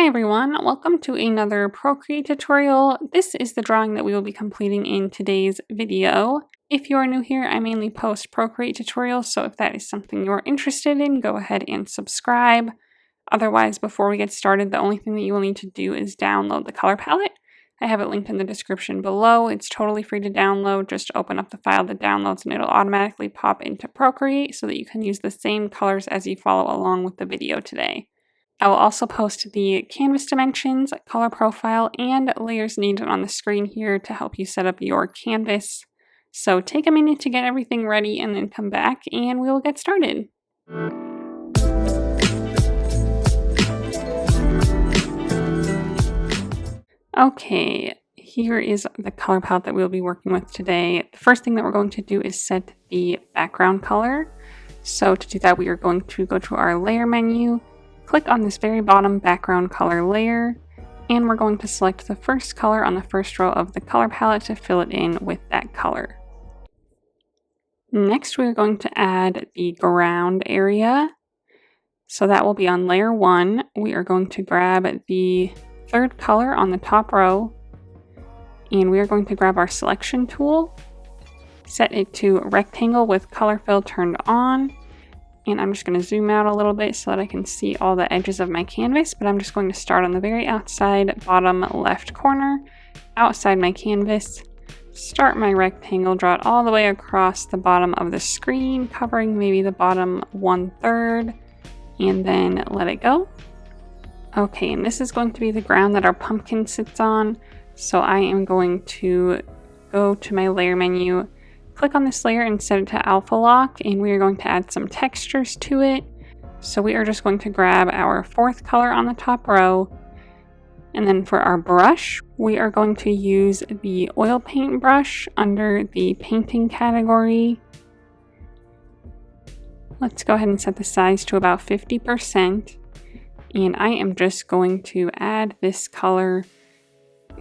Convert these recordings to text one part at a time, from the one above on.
Hi everyone, welcome to another Procreate tutorial. This is the drawing that we will be completing in today's video. If you are new here, I mainly post Procreate tutorials, so if that is something you're interested in, go ahead and subscribe. Otherwise, before we get started, the only thing that you will need to do is download the color palette. I have it linked in the description below. It's totally free to download. Just open up the file that downloads and it'll automatically pop into Procreate so that you can use the same colors as you follow along with the video today. I will also post the canvas dimensions, color profile, and layers needed on the screen here to help you set up your canvas. So take a minute to get everything ready and then come back and we will get started. Okay, here is the color palette that we'll be working with today. The first thing that we're going to do is set the background color. So to do that, we are going to go to our layer menu, click on this very bottom background color layer, and we're going to select the first color on the first row of the color palette to fill it in with that color. Next, we're going to add the ground area. So that will be on layer 1. We are going to grab the third color on the top row, and we are going to grab our selection tool, set it to rectangle with color fill turned on. And I'm just going to zoom out a little bit so that I can see all the edges of my canvas, but I'm just going to start on the very outside bottom left corner, outside my canvas, start my rectangle, draw it all the way across the bottom of the screen, covering maybe the bottom 1/3, and then let it go. Okay, and this is going to be the ground that our pumpkin sits on, so I am going to go to my layer menu, click on this layer and set it to alpha lock, and we are going to add some textures to it. So we are just going to grab our fourth color on the top row, and then for our brush, we are going to use the oil paint brush under the painting category. Let's go ahead and set the size to about 50%, and I am just going to add this color,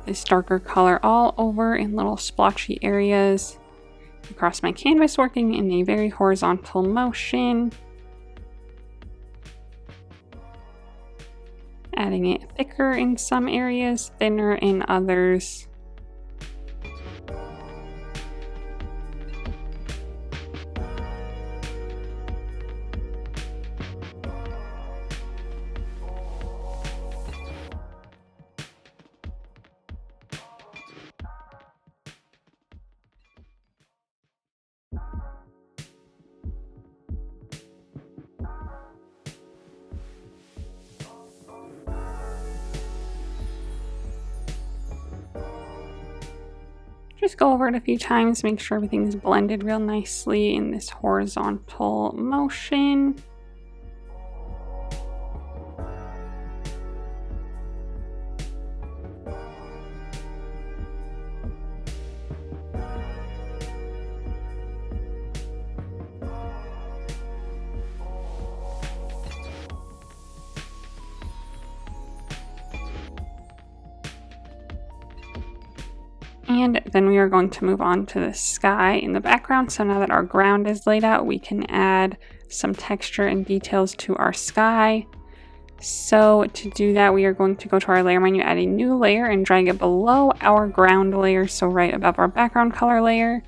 this darker color, all over in little splotchy areas across my canvas, working in a very horizontal motion, adding it thicker in some areas, thinner in others. Just go over it a few times, make sure everything is blended real nicely in this horizontal motion. And then we are going to move on to the sky in the background. So now that our ground is laid out, we can add some texture and details to our sky. So to do that, we are going to go to our layer menu, add a new layer, and drag it below our ground layer, so right above our background color layer.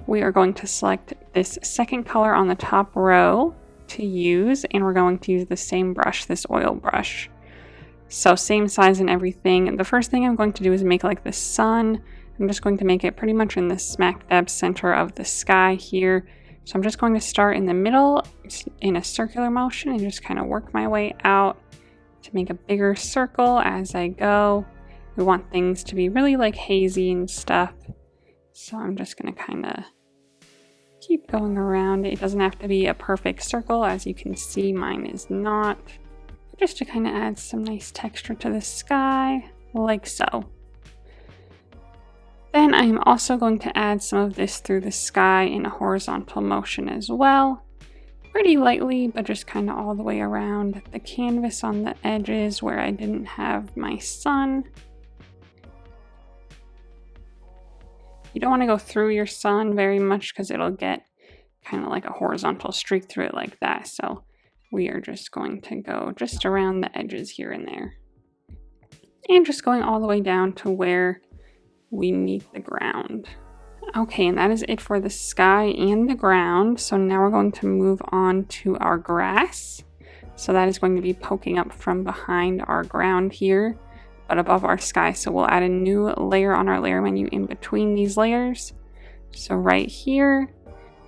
We are going to select this second color on the top row to use, and we're going to use the same brush, this oil brush. So same size and everything. The first thing I'm going to do is make like the sun. I'm just going to make it pretty much in the smack dab center of the sky here. So I'm just going to start in the middle in a circular motion and just kind of work my way out to make a bigger circle as I go. We want things to be really like hazy and stuff. So I'm just going to kind of keep going around. It doesn't have to be a perfect circle. As you can see, mine is not. Just to kind of add some nice texture to the sky, like so. Then I'm also going to add some of this through the sky in a horizontal motion as well. Pretty lightly, but just kind of all the way around the canvas on the edges where I didn't have my sun. You don't want to go through your sun very much because it'll get kind of like a horizontal streak through it like that. So we are just going to go just around the edges here and there. and just going all the way down to where we meet the ground. Okay, and that is it for the sky and the ground. So now we're going to move on to our grass. So that is going to be poking up from behind our ground here, but above our sky. So we'll add a new layer on our layer menu in between these layers. So right here,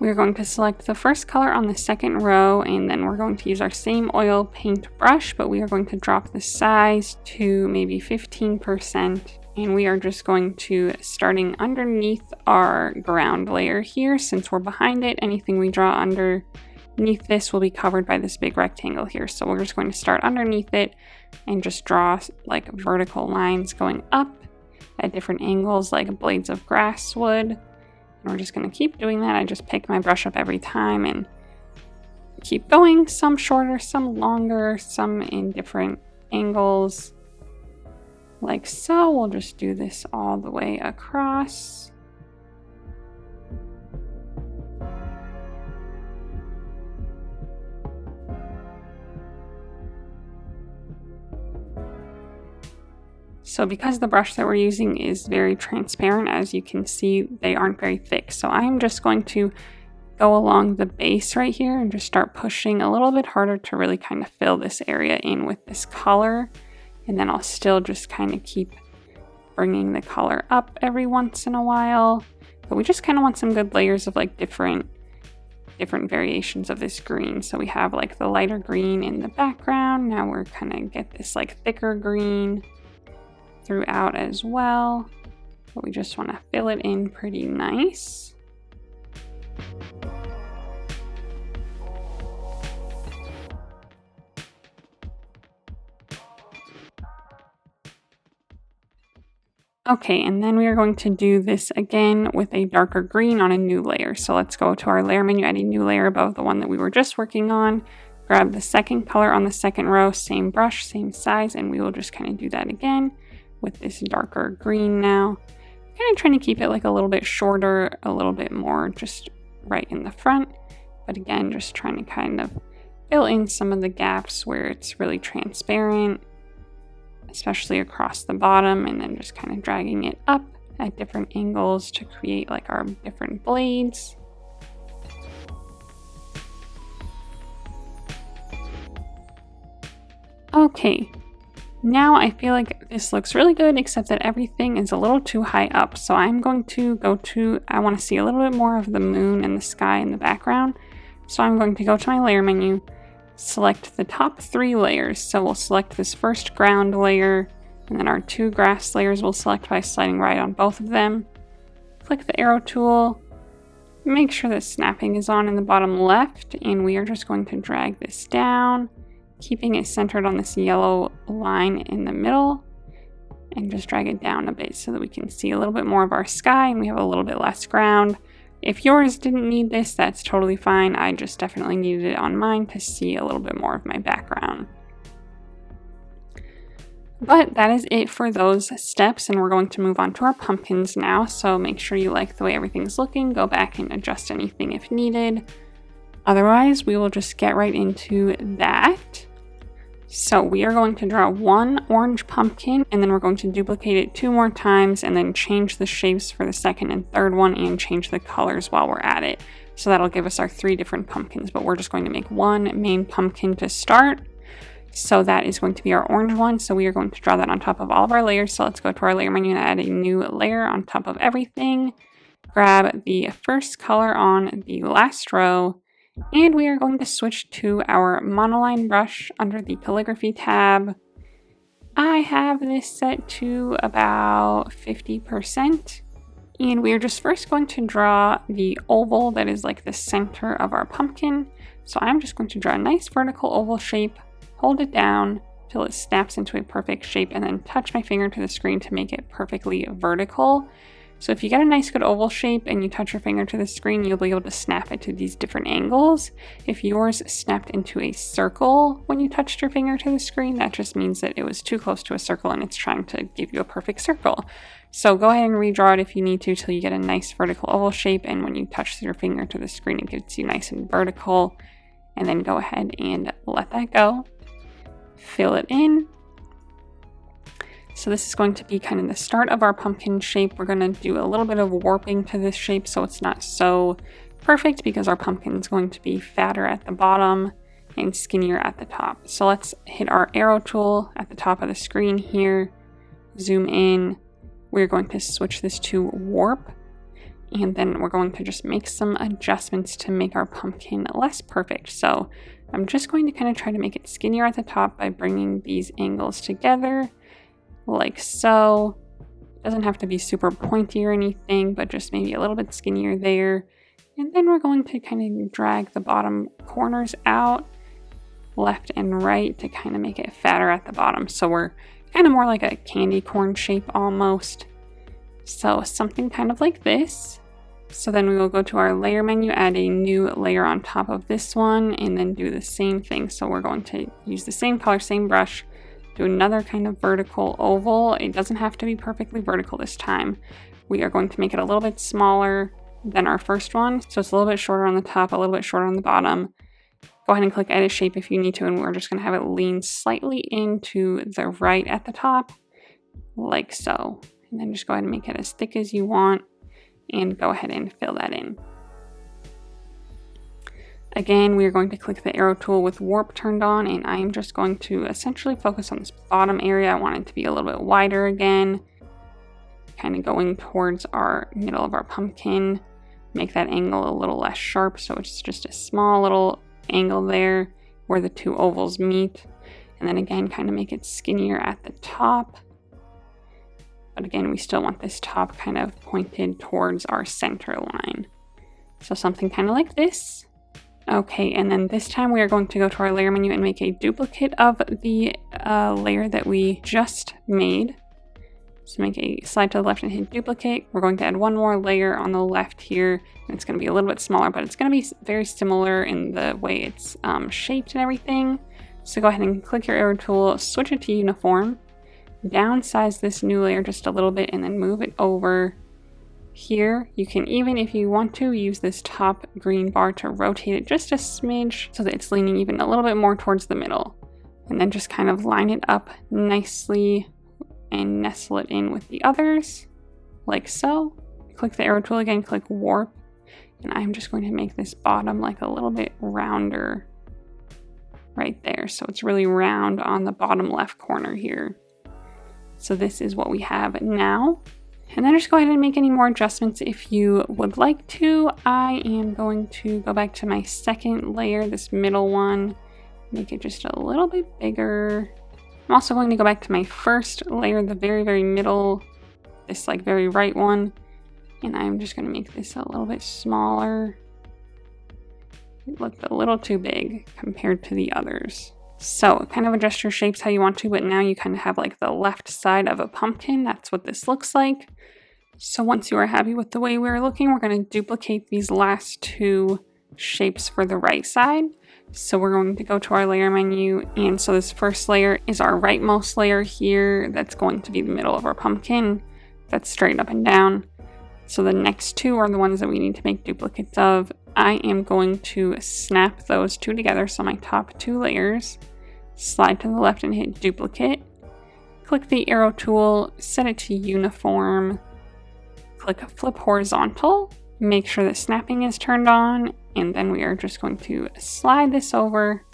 we're going to select the first color on the second row, and then we're going to use our same oil paint brush, but we are going to drop the size to maybe 15%. And we are just going to, starting underneath our ground layer here, since we're behind it, anything we draw underneath this will be covered by this big rectangle here. So we're just going to start underneath it and just draw like vertical lines going up at different angles like blades of grass would. And we're just going to keep doing that. I just pick my brush up every time and keep going, some shorter, some longer, some in different angles. Like so. We'll just do this all the way across. So because the brush that we're using is very transparent, as you can see, they aren't very thick. So I'm just going to go along the base right here and just start pushing a little bit harder to really kind of fill this area in with this color. And then I'll still just kind of keep bringing the color up every once in a while. But we just kind of want some good layers of like different variations of this green. So we have like the lighter green in the background. Now we're kind of get this like thicker green throughout as well. But we just want to fill it in pretty nice. Okay, and then we are going to do this again with a darker green on a new layer. So let's go to our layer menu, add a new layer above the one that we were just working on. Grab the second color on the second row, same brush, same size, and we will just kind of do that again with this darker green now. Kind of trying to keep it like a little bit shorter, a little bit more just right in the front. But again, just trying to kind of fill in some of the gaps where it's really transparent, especially across the bottom, and then just kind of dragging it up at different angles to create like our different blades. Okay, now I feel like this looks really good, except that everything is a little too high up. So I'm going to I want to see a little bit more of the moon and the sky in the background. So I'm going to go to my layer menu, select the top 3 layers. So we'll select this first ground layer, and then our 2 grass layers we'll select by sliding right on both of them. Click the arrow tool, make sure that snapping is on in the bottom left, and we are just going to drag this down, keeping it centered on this yellow line in the middle, and just drag it down a bit so that we can see a little bit more of our sky and we have a little bit less ground. If yours didn't need this, that's totally fine. I just definitely needed it on mine to see a little bit more of my background. But that is it for those steps, and we're going to move on to our pumpkins now. So make sure you like the way everything's looking. Go back and adjust anything if needed. Otherwise, we will just get right into that. So we are going to draw 1 orange pumpkin, and then we're going to duplicate it 2 more times, and then change the shapes for the second and third one, and change the colors while we're at it. So that'll give us our 3 different pumpkins, but we're just going to make 1 main pumpkin to start. So that is going to be our orange one. So we are going to draw that on top of all of our layers. So let's go to our layer menu and add a new layer on top of everything. Grab the first color on the last row, and we are going to switch to our monoline brush under the calligraphy tab. I have this set to about 50%. And we are just first going to draw the oval that is like the center of our pumpkin. So I'm just going to draw a nice vertical oval shape, hold it down till it snaps into a perfect shape, and then touch my finger to the screen to make it perfectly vertical. So if you get a nice good oval shape and you touch your finger to the screen, you'll be able to snap it to these different angles. If yours snapped into a circle when you touched your finger to the screen, that just means that it was too close to a circle and it's trying to give you a perfect circle. So go ahead and redraw it if you need to till you get a nice vertical oval shape, and when you touch your finger to the screen, it gets you nice and vertical. And then go ahead and let that go. Fill it in. So this is going to be kind of the start of our pumpkin shape. We're going to do a little bit of warping to this shape so it's not so perfect, because our pumpkin is going to be fatter at the bottom and skinnier at the top. So let's hit our arrow tool at the top of the screen here, zoom in. We're going to switch this to warp, and then we're going to just make some adjustments to make our pumpkin less perfect. So I'm just going to kind of try to make it skinnier at the top by bringing these angles together like so. Doesn't have to be super pointy or anything, but just maybe a little bit skinnier there. And then we're going to kind of drag the bottom corners out left and right to kind of make it fatter at the bottom. So we're kind of more like a candy corn shape almost. So something kind of like this. So then we will go to our layer menu, add a new layer on top of this one, and then do the same thing. So we're going to use the same color, same brush, do another kind of vertical oval. It doesn't have to be perfectly vertical this time. We are going to make it a little bit smaller than our first one. So it's a little bit shorter on the top, a little bit shorter on the bottom. Go ahead and click edit shape if you need to, and we're just going to have it lean slightly into the right at the top, like so. And then just go ahead and make it as thick as you want, and go ahead and fill that in. Again, we are going to click the arrow tool with warp turned on, and I am just going to essentially focus on this bottom area. I want it to be a little bit wider again, kind of going towards our middle of our pumpkin. Make that angle a little less sharp, so it's just a small little angle there where the two ovals meet. And then again, kind of make it skinnier at the top. But again, we still want this top kind of pointed towards our center line. So something kind of like this. Okay, and then this time we are going to go to our layer menu and make a duplicate of the layer that we just made. So make a slide to the left and hit duplicate. We're going to add one more layer on the left here, and it's going to be a little bit smaller, but it's going to be very similar in the way it's shaped and everything. So go ahead and click your arrow tool, switch it to uniform, downsize this new layer just a little bit, and then move it over here. You can even, if you want to, use this top green bar to rotate it just a smidge so that it's leaning even a little bit more towards the middle. And then just kind of line it up nicely and nestle it in with the others, like so. Click the arrow tool again, click warp, and I'm just going to make this bottom like a little bit rounder right there. So it's really round on the bottom left corner here. So this is what we have now. And then just go ahead and make any more adjustments if you would like to. I am going to go back to my second layer, this middle one, make it just a little bit bigger. I'm also going to go back to my first layer, the very, very middle, this like very right one, and I'm just going to make this a little bit smaller. It looked a little too big compared to the others. So kind of adjust your shapes how you want to, but now you kind of have like the left side of a pumpkin. That's what this looks like. So once you are happy with the way we're looking, we're going to duplicate these last two shapes for the right side. So we're going to go to our layer menu, and so this first layer is our rightmost layer here. That's going to be the middle of our pumpkin. That's straight up and down. So the next two are the ones that we need to make duplicates of. I am going to snap those two together. So my top two layers, slide to the left and hit duplicate. Click the arrow tool, set it to uniform. Click flip horizontal. Make sure that snapping is turned on, and then we are just going to slide this over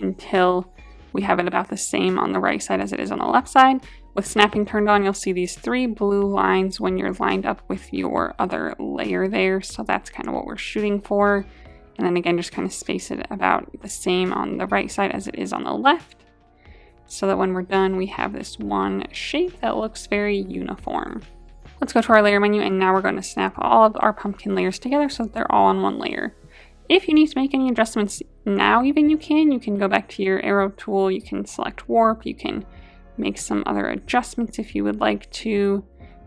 until we have it about the same on the right side as it is on the left side. With snapping turned on, you'll see these three blue lines when you're lined up with your other layer there. So that's kind of what we're shooting for. And then again, just kind of space it about the same on the right side as it is on the left, so that when we're done, we have this one shape that looks very uniform. Let's go to our layer menu, and now we're going to snap all of our pumpkin layers together so that they're all on one layer. If you need to make any adjustments now, even you can go back to your arrow tool, you can select warp, you can make some other adjustments if you would like to. You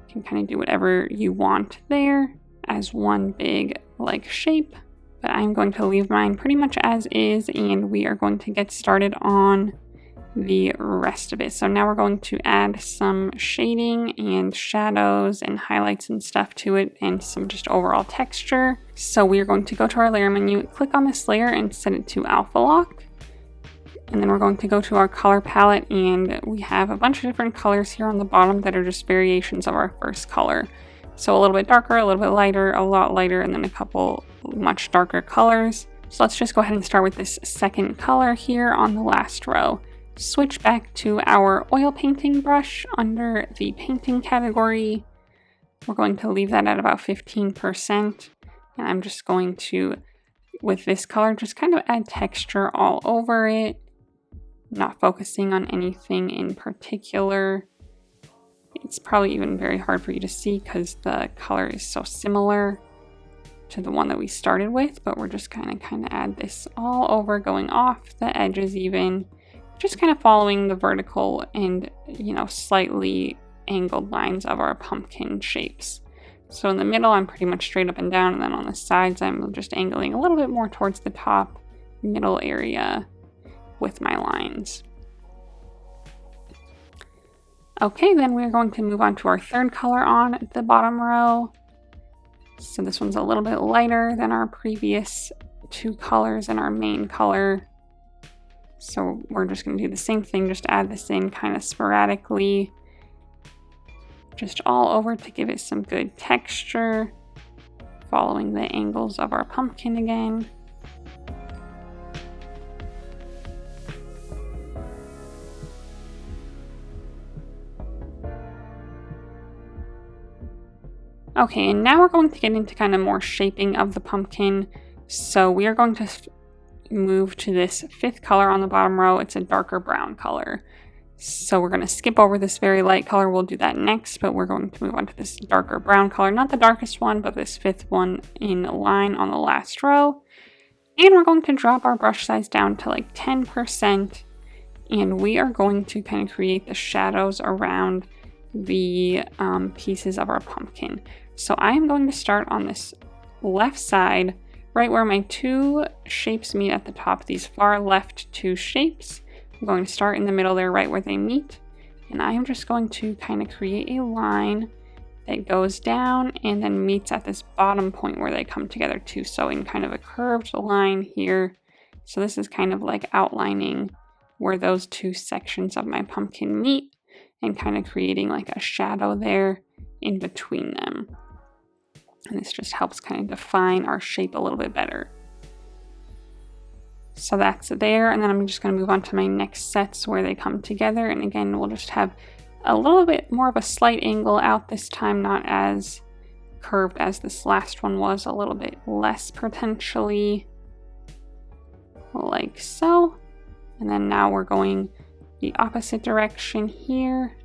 can kind of do whatever you want there as one big like shape, but I'm going to leave mine pretty much as is, and we are going to get started on the rest of it. So now we're going to add some shading and shadows and highlights and stuff to it, and some just overall texture. So we are going to go to our layer menu, click on this layer and set it to alpha lock. And then we're going to go to our color palette, and we have a bunch of different colors here on the bottom that are just variations of our first color. So a little bit darker, a little bit lighter, a lot lighter, and then a couple much darker colors. So let's just go ahead and start with this second color here on the last row. Switch back to our oil painting brush under the painting category. We're going to leave that at about 15%. And I'm just going to, with this color, just kind of add texture all over it. Not focusing on anything in particular. It's probably even very hard for you to see because the color is so similar to the one that we started with, but we're just kind of add this all over, going off the edges even, just kind of following the vertical and, you know, slightly angled lines of our pumpkin shapes. So in the middle, I'm pretty much straight up and down, and then on the sides, I'm just angling a little bit more towards the top middle area with my lines. Okay, then we're going to move on to our third color on the bottom row. So this one's a little bit lighter than our previous two colors in our main color. So we're just going to do the same thing, just add this in kind of sporadically, just all over to give it some good texture, following the angles of our pumpkin again. Okay, and now we're going to get into kind of more shaping of the pumpkin. So we are going to move to this fifth color on the bottom row. It's a darker brown color. So we're going to skip over this very light color. We'll do that next, but we're going to move on to this darker brown color. Not the darkest one, but this fifth one in line on the last row. And we're going to drop our brush size down to like 10%. And we are going to kind of create the shadows around the pieces of our pumpkin. So I am going to start on this left side, right where my two shapes meet at the top, these far left two shapes. I'm going to start in the middle there, right where they meet. And I am just going to kind of create a line that goes down and then meets at this bottom point where they come together too. So in kind of a curved line here. So this is kind of like outlining where those two sections of my pumpkin meet and kind of creating like a shadow there in between them. And this just helps kind of define our shape a little bit better. So that's there, and then I'm just going to move on to my next sets where they come together. And again, we'll just have a little bit more of a slight angle out this time, not as curved as this last one was, a little bit less potentially, like so. And then now we're going the opposite direction here.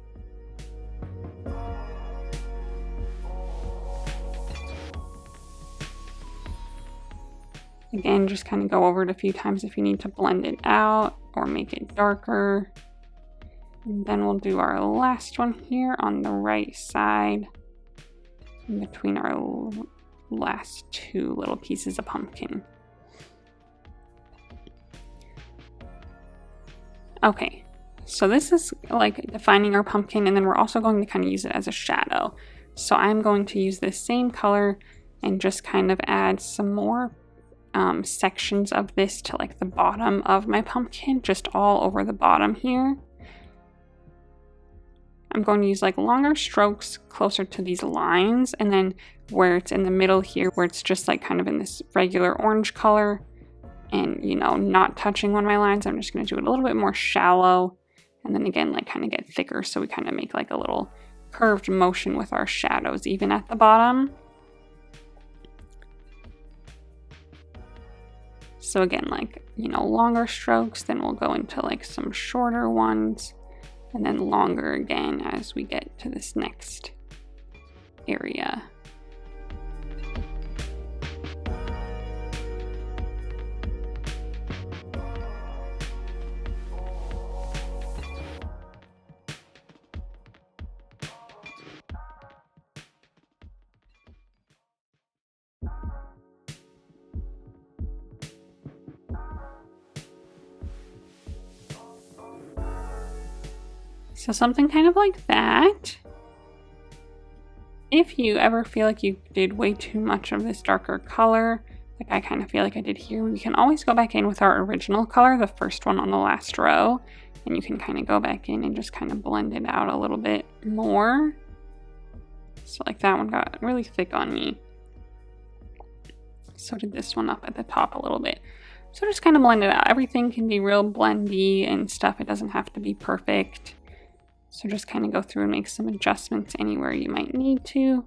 Again, just kind of go over it a few times if you need to blend it out or make it darker. And then we'll do our last one here on the right side in between our last two little pieces of pumpkin. Okay, so this is like defining our pumpkin, and then we're also going to kind of use it as a shadow. So I'm going to use this same color and just kind of add some more sections of this to like the bottom of my pumpkin, just all over the bottom here. I'm going to use like longer strokes closer to these lines, and then where it's in the middle here, where it's just like kind of in this regular orange color and, you know, not touching one of my lines, I'm just going to do it a little bit more shallow, and then again like kind of get thicker, so we kind of make like a little curved motion with our shadows even at the bottom. So again, like, you know, longer strokes, then we'll go into like some shorter ones, and then longer again as we get to this next area. So something kind of like that. If you ever feel like you did way too much of this darker color, like I kind of feel like I did here. We can always go back in with our original color, the first one on the last row, and you can kind of go back in and just kind of blend it out a little bit more. So like that one got really thick on me. So did this one up at the top a little bit. So just kind of blend it out. Everything can be real blendy and stuff. It doesn't have to be perfect. So just kind of go through and make some adjustments anywhere you might need to.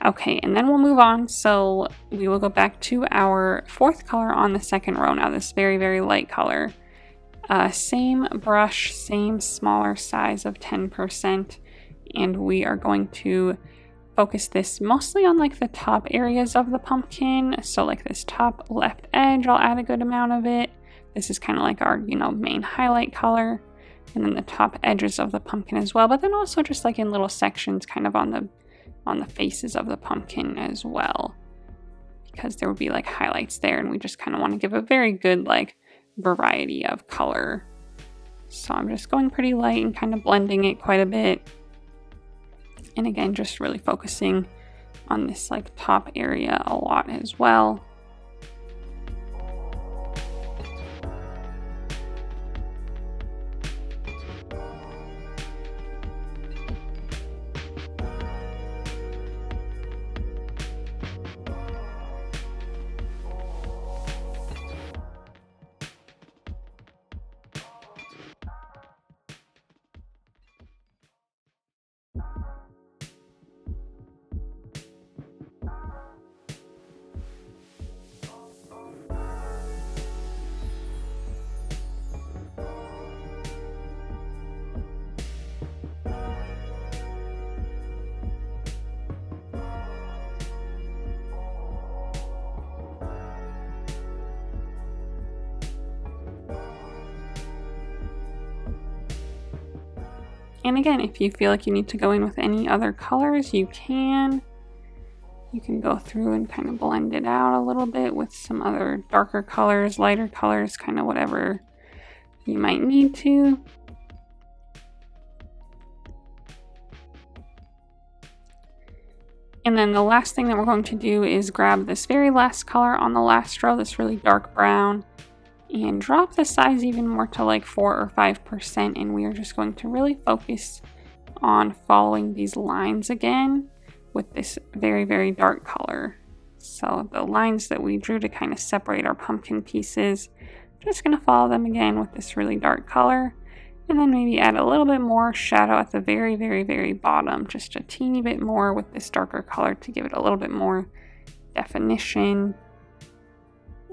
Okay, and then we'll move on. So we will go back to our fourth color on the second row now, this very, very light color. Same brush, same smaller size of 10%, and we are going to focus this mostly on like the top areas of the pumpkin. So like this top left edge, I'll add a good amount of it. This is kind of like our, main highlight color. And then the top edges of the pumpkin as well, but then also just like in little sections kind of on the faces of the pumpkin as well, because there would be like highlights there, and we just kind of want to give a very good like variety of color. So I'm just going pretty light and kind of blending it quite a bit. And again, just really focusing on this like top area a lot as well. And again, if you feel like you need to go in with any other colors, you can. You can go through and kind of blend it out a little bit with some other darker colors, lighter colors, kind of whatever you might need to. And then the last thing that we're going to do is grab this very last color on the last row, this really dark brown, and drop the size even more to like 4 or 5%, and we are just going to really focus on following these lines again with this very, very dark color. So the lines that we drew to kind of separate our pumpkin pieces, just going to follow them again with this really dark color, and then maybe add a little bit more shadow at the very, very, very bottom, just a teeny bit more with this darker color to give it a little bit more definition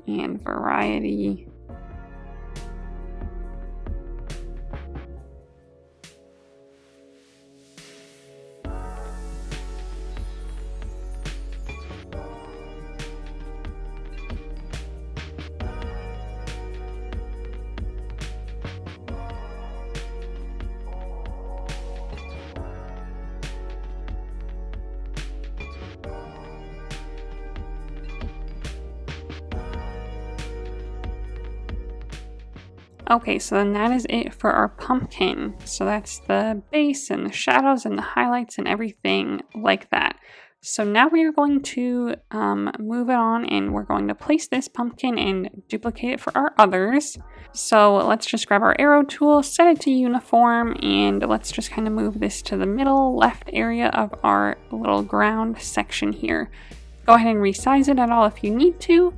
and variety. Okay, so then that is it for our pumpkin. So that's the base and the shadows and the highlights and everything like that. So now we are going to move it on, and we're going to place this pumpkin and duplicate it for our others. So let's just grab our arrow tool, set it to uniform, and let's just kind of move this to the middle left area of our little ground section here. Go ahead and resize it at all if you need to.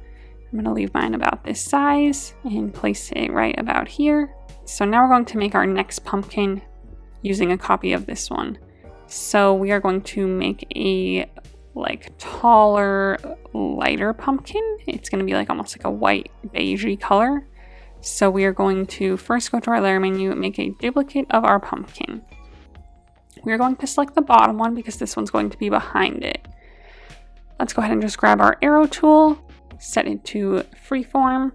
I'm going to leave mine about this size and place it right about here. So now we're going to make our next pumpkin using a copy of this one. So we are going to make a like taller, lighter pumpkin. It's going to be like almost like a white beigey color. So we are going to first go to our layer menu, make a duplicate of our pumpkin. We are going to select the bottom one because this one's going to be behind it. Let's go ahead and just grab our arrow tool, set it to freeform.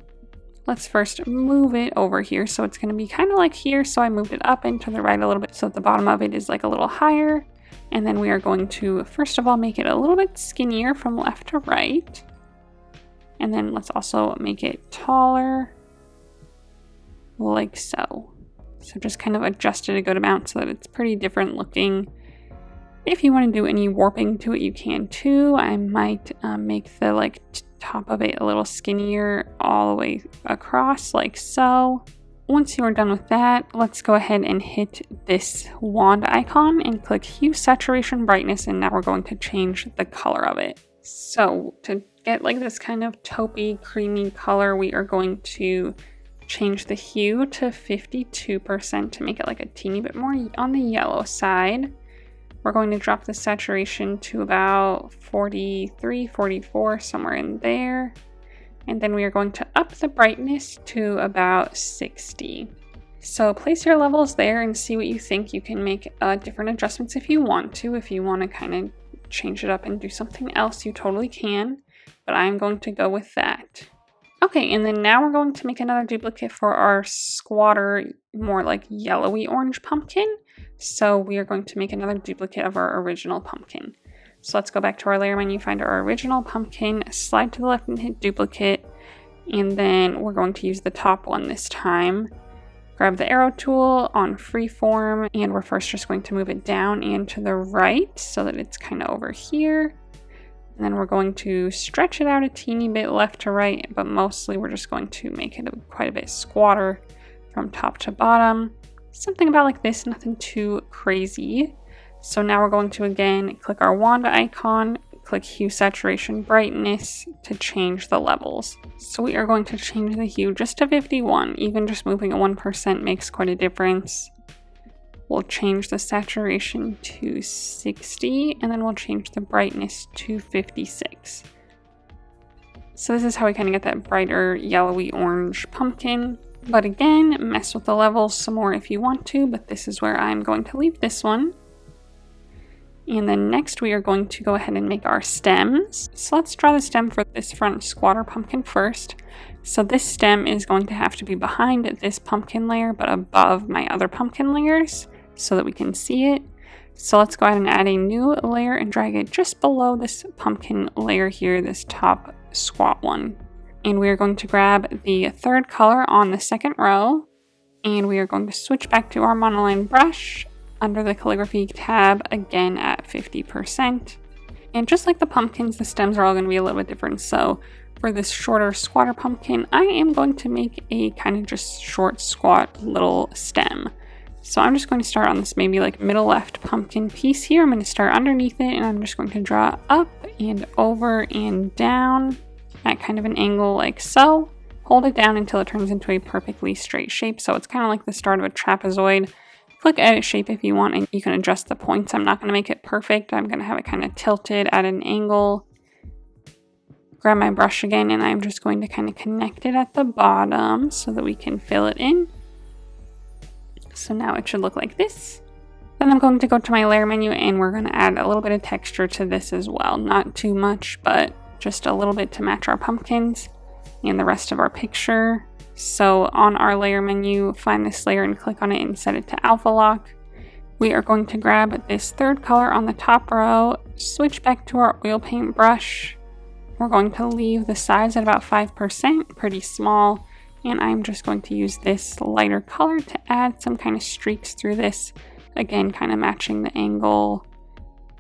Let's first move it over here. So it's going to be kind of like here. So I moved it up and to the right a little bit so that the bottom of it is like a little higher. And then we are going to, first of all, make it a little bit skinnier from left to right. And then let's also make it taller. like so. So just kind of adjust it a good amount so that it's pretty different looking. If you want to do any warping to it, you can too. I might make the top of it a little skinnier all the way across like so. Once you are done with that, let's go ahead and hit this wand icon and click Hue, Saturation, Brightness, and now we're going to change the color of it. So to get like this kind of taupey, creamy color, we are going to change the hue to 52% to make it like a teeny bit more on the yellow side. We're going to drop the saturation to about 43, 44, somewhere in there. And then we are going to up the brightness to about 60. So place your levels there and see what you think. You can make different adjustments if you want to. If you want to kind of change it up and do something else, you totally can. But I'm going to go with that. Okay, and then now we're going to make another duplicate for our squatter, more like yellowy orange pumpkin. So we are going to make another duplicate of our original pumpkin. So let's go back to our layer menu, find our original pumpkin, slide to the left and hit duplicate. And then we're going to use the top one this time. Grab the arrow tool on freeform, and we're first just going to move it down and to the right so that it's kind of over here. And then we're going to stretch it out a teeny bit left to right, but mostly we're just going to make it quite a bit squatter from top to bottom. Something about like this, nothing too crazy. So now we're going to again click our wand icon, click Hue, Saturation, Brightness to change the levels. So we are going to change the hue just to 51. Even just moving it 1% makes quite a difference. We'll change the saturation to 60, and then we'll change the brightness to 56. So this is how we kind of get that brighter yellowy orange pumpkin. But again, mess with the levels some more if you want to, but this is where I'm going to leave this one. And then next we are going to go ahead and make our stems. So let's draw the stem for this front squatter pumpkin first. So this stem is going to have to be behind this pumpkin layer, but above my other pumpkin layers, so that we can see it. So let's go ahead and add a new layer and drag it just below this pumpkin layer here, this top squat one. And we are going to grab the third color on the second row, and we are going to switch back to our monoline brush under the calligraphy tab again at 50%. And just like the pumpkins, the stems are all going to be a little bit different. So for this shorter squatter pumpkin, I am going to make a kind of just short squat little stem. So I'm just going to start on this maybe like middle left pumpkin piece here. I'm going to start underneath it, and I'm just going to draw up and over and down at kind of an angle like so. Hold it down until it turns into a perfectly straight shape. So it's kind of like the start of a trapezoid. Click Edit Shape if you want, and you can adjust the points. I'm not going to make it perfect. I'm going to have it kind of tilted at an angle. Grab my brush again, and I'm just going to kind of connect it at the bottom so that we can fill it in. So now it should look like this. Then I'm going to go to my layer menu, and we're going to add a little bit of texture to this as well. Not too much, but just a little bit to match our pumpkins and the rest of our picture. So on our layer menu, find this layer and click on it and set it to alpha lock. We are going to grab this third color on the top row, switch back to our oil paint brush. We're going to leave the size at about 5%, pretty small. And I'm just going to use this lighter color to add some kind of streaks through this. Again, kind of matching the angle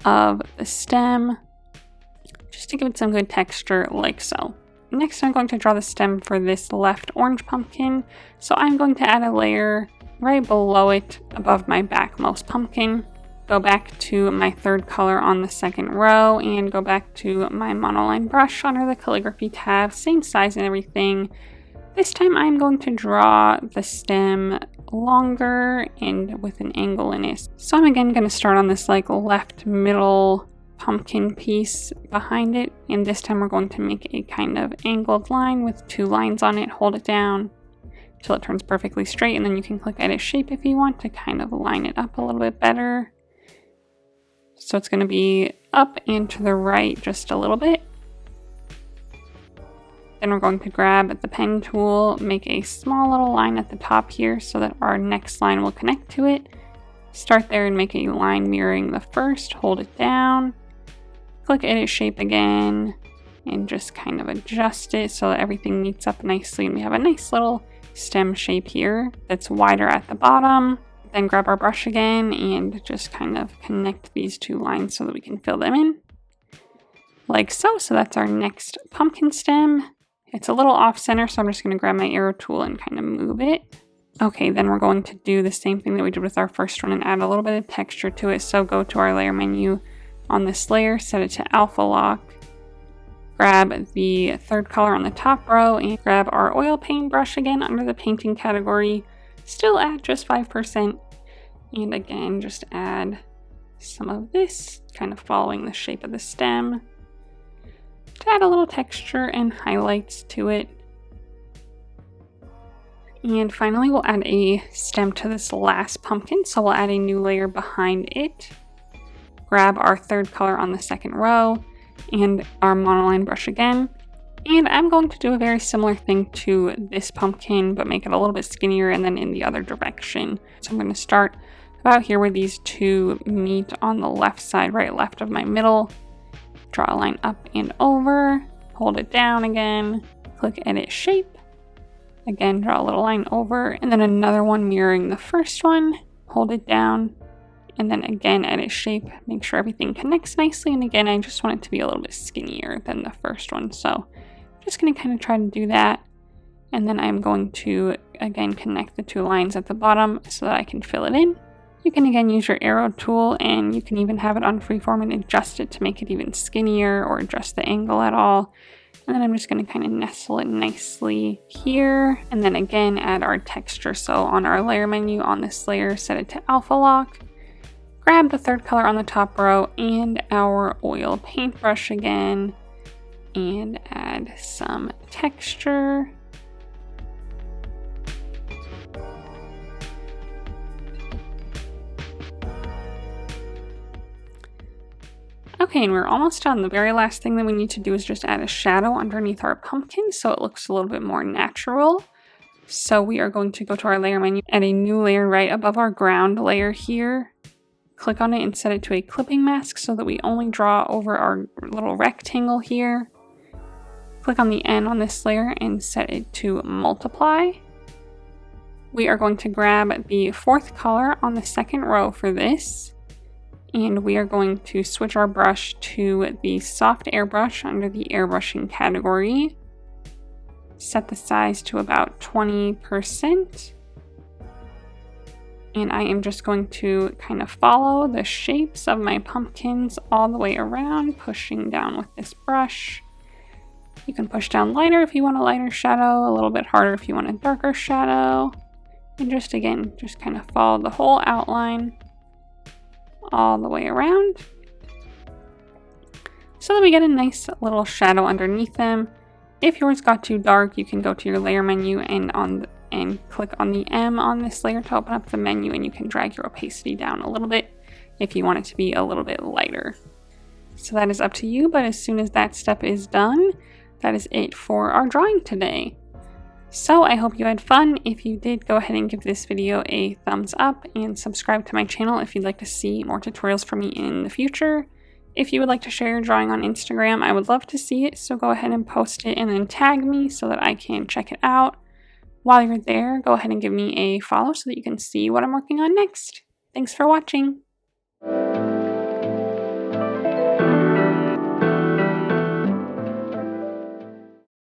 of the stem, just to give it some good texture like so. Next, I'm going to draw the stem for this left orange pumpkin. So I'm going to add a layer right below it, above my backmost pumpkin. Go back to my third color on the second row, and go back to my monoline brush under the calligraphy tab, same size and everything. This time I'm going to draw the stem longer and with an angle in it. So I'm again going to start on this like left middle pumpkin piece behind it, and this time we're going to make a kind of angled line with two lines on it. Hold it down until it turns perfectly straight, and then you can click Edit Shape if you want to kind of line it up a little bit better. So it's going to be up and to the right just a little bit. Then we're going to grab the pen tool, make a small little line at the top here so that our next line will connect to it. Start there and make a line mirroring the first, hold it down, click Edit Shape again, and just kind of adjust it so that everything meets up nicely and we have a nice little stem shape here that's wider at the bottom. Then grab our brush again and just kind of connect these two lines so that we can fill them in. Like so. So that's our next pumpkin stem. It's a little off center, so I'm just going to grab my arrow tool and kind of move it. Okay, then we're going to do the same thing that we did with our first one and add a little bit of texture to it. So go to our layer menu on this layer, set it to alpha lock. Grab the third color on the top row and grab our oil paint brush again under the painting category. Still at just 5%. And again, just add some of this, kind of following the shape of the stem, to add a little texture and highlights to it. And finally, we'll add a stem to this last pumpkin. So we'll add a new layer behind it. Grab our third color on the second row and our monoline brush again. And I'm going to do a very similar thing to this pumpkin, but make it a little bit skinnier and then in the other direction. So I'm going to start about here where these two meet on the left side, right left of my middle. Draw a line up and over, hold it down again, click edit shape. Again, draw a little line over, and then another one mirroring the first one, hold it down, and then again edit shape, make sure everything connects nicely. And again, I just want it to be a little bit skinnier than the first one. So I'm just going to kind of try to do that. And then I'm going to again connect the two lines at the bottom so that I can fill it in. You can again use your arrow tool, and you can even have it on freeform and adjust it to make it even skinnier or adjust the angle at all. And then I'm just going to kind of nestle it nicely here. And then again, add our texture. So on our layer menu on this layer, set it to alpha lock. Grab the third color on the top row and our oil paintbrush again. And add some texture. Okay, and we're almost done. The very last thing that we need to do is just add a shadow underneath our pumpkin so it looks a little bit more natural. So we are going to go to our layer menu, add a new layer right above our ground layer here. Click on it and set it to a clipping mask so that we only draw over our little rectangle here. Click on the N on this layer and set it to multiply. We are going to grab the fourth color on the second row for this. And we are going to switch our brush to the soft airbrush under the airbrushing category. Set the size to about 20%. And I am just going to kind of follow the shapes of my pumpkins all the way around, pushing down with this brush. You can push down lighter if you want a lighter shadow, a little bit harder if you want a darker shadow. And just again, just kind of follow the whole outline all the way around so that we get a nice little shadow underneath them. If yours got too dark, you can go to your layer menu and click on the M on this layer to open up the menu, and you can drag your opacity down a little bit if you want it to be a little bit lighter. So that is up to you, but as soon as that step is done, that is it for our drawing today. So I hope you had fun. If you did, go ahead and give this video a thumbs up and subscribe to my channel if you'd like to see more tutorials from me in the future. If you would like to share your drawing on Instagram, I would love to see it, so go ahead and post it and then tag me so that I can check it out. While you're there, go ahead and give me a follow so that you can see what I'm working on next. Thanks for watching.